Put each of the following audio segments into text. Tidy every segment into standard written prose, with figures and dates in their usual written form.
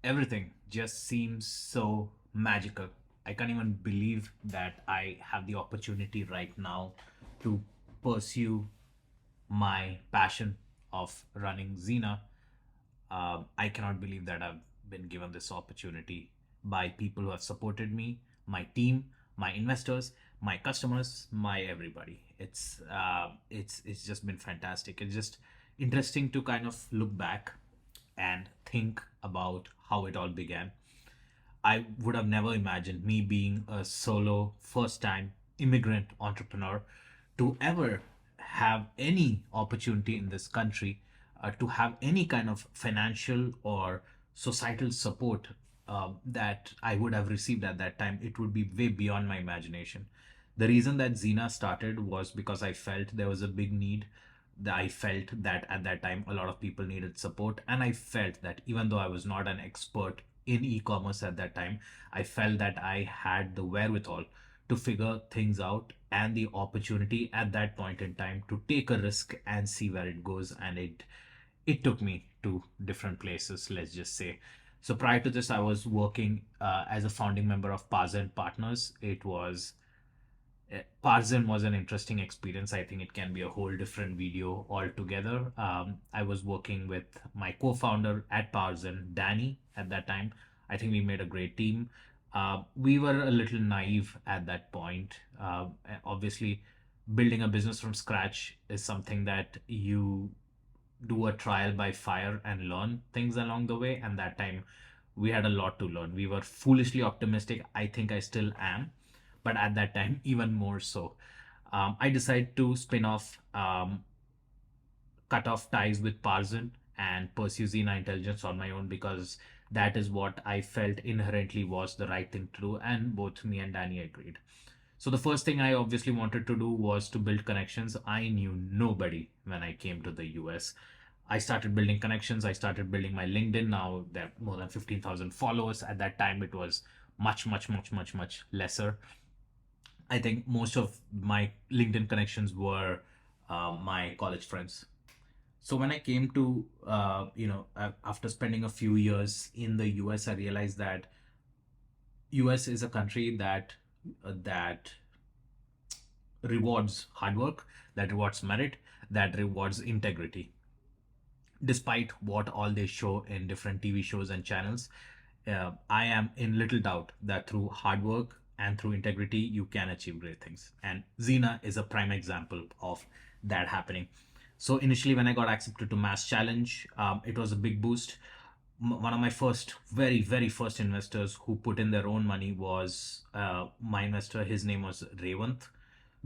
Everything just seems so magical. I can't even believe that I have the opportunity right now to pursue my passion of running Xena. I cannot believe that I've been given this opportunity by people who have supported me, my team, my investors, my customers, my everybody. It's just been fantastic. It's just interesting to kind of look back and think about how it all began. I would have never imagined me being a solo, first time immigrant entrepreneur to ever have any opportunity in this country, to have any kind of financial or societal support that I would have received at that time. It would be way beyond my imagination. The reason that Xena started was because I felt there was a big need. That I felt that at that time a lot of people needed support, and I felt that even though I was not an expert in e-commerce at that time, I felt that I had the wherewithal to figure things out and the opportunity at that point in time to take a risk and see where it goes. And it took me to different places, let's just say. So prior to this, I was working as a founding member of PARZEN Partners. It was Parzen was an interesting experience. I think it can be a whole different video altogether. I was working with my co-founder at Parzen, Danny, at that time. I think we made a great team. We were a little naive at that point. Obviously, building a business from scratch is something that you do a trial by fire and learn things along the way. And that time, we had a lot to learn. We were foolishly optimistic. I think I still am, but at that time, even more so. I decided to spin off, cut off ties with Parzen and pursue Xena Intelligence on my own, because that is what I felt inherently was the right thing to do, and both me and Danny agreed. So the first thing I obviously wanted to do was to build connections. I knew nobody when I came to the US. I started building connections. I started building my LinkedIn. Now there are more than 15,000 followers. At that time, it was much, much, much, much, much lesser. I think most of my LinkedIn connections were my college friends. So when I came to, after spending a few years in the US, I realized that US is a country that rewards hard work, that rewards merit, that rewards integrity. Despite what all they show in different TV shows and channels, I am in little doubt that through hard work and through integrity, you can achieve great things. And Xena is a prime example of that happening. So initially, when I got accepted to Mass Challenge, it was a big boost. One of my first, very, very first investors who put in their own money was my investor. His name was Revant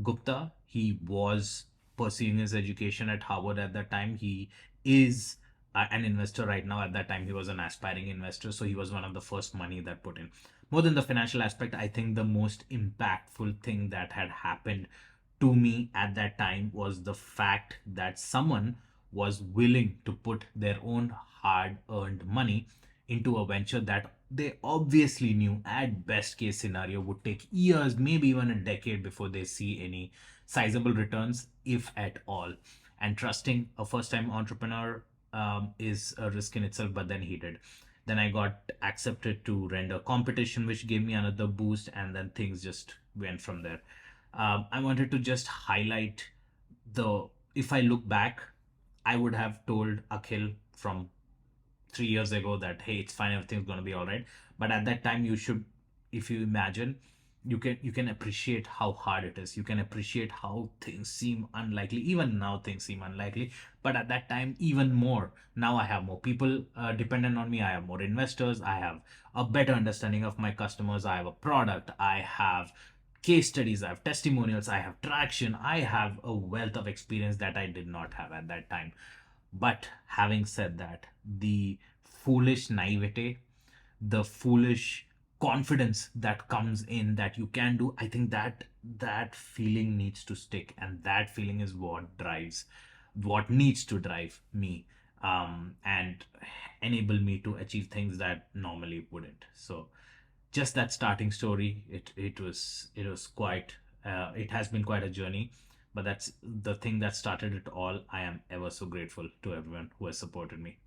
Gupta. He was pursuing his education at Harvard at that time. He is an investor right now. At that time, he was an aspiring investor. So he was one of the first money that put in. More than the financial aspect, I think the most impactful thing that had happened to me at that time was the fact that someone was willing to put their own hard earned money into a venture that they obviously knew at best case scenario would take years, maybe even a decade before they see any sizable returns, if at all. And trusting a first time entrepreneur is a risk in itself, but then he did. Then I got accepted to render competition, which gave me another boost, and then things just went from there. I wanted to just highlight the, if I look back, I would have told Akhil from 3 years ago that hey, it's fine, everything's going to be all right. But at that time, you should, if you imagine, you can appreciate how hard it is. You can appreciate how things seem unlikely. Even now things seem unlikely, but at that time even more. Now I have more people dependent on me. I have more investors. I have a better understanding of my customers. I have a product. I have case studies. I have testimonials. I have traction. I have a wealth of experience that I did not have at that time. But having said that, the foolish naivete, the foolish confidence that comes in that you can do, I think that feeling needs to stick, and that feeling is what needs to drive me, and enable me to achieve things that normally wouldn't. So just that starting story, it was quite, it has been quite a journey, but that's the thing that started it all. I am ever so grateful to everyone who has supported me.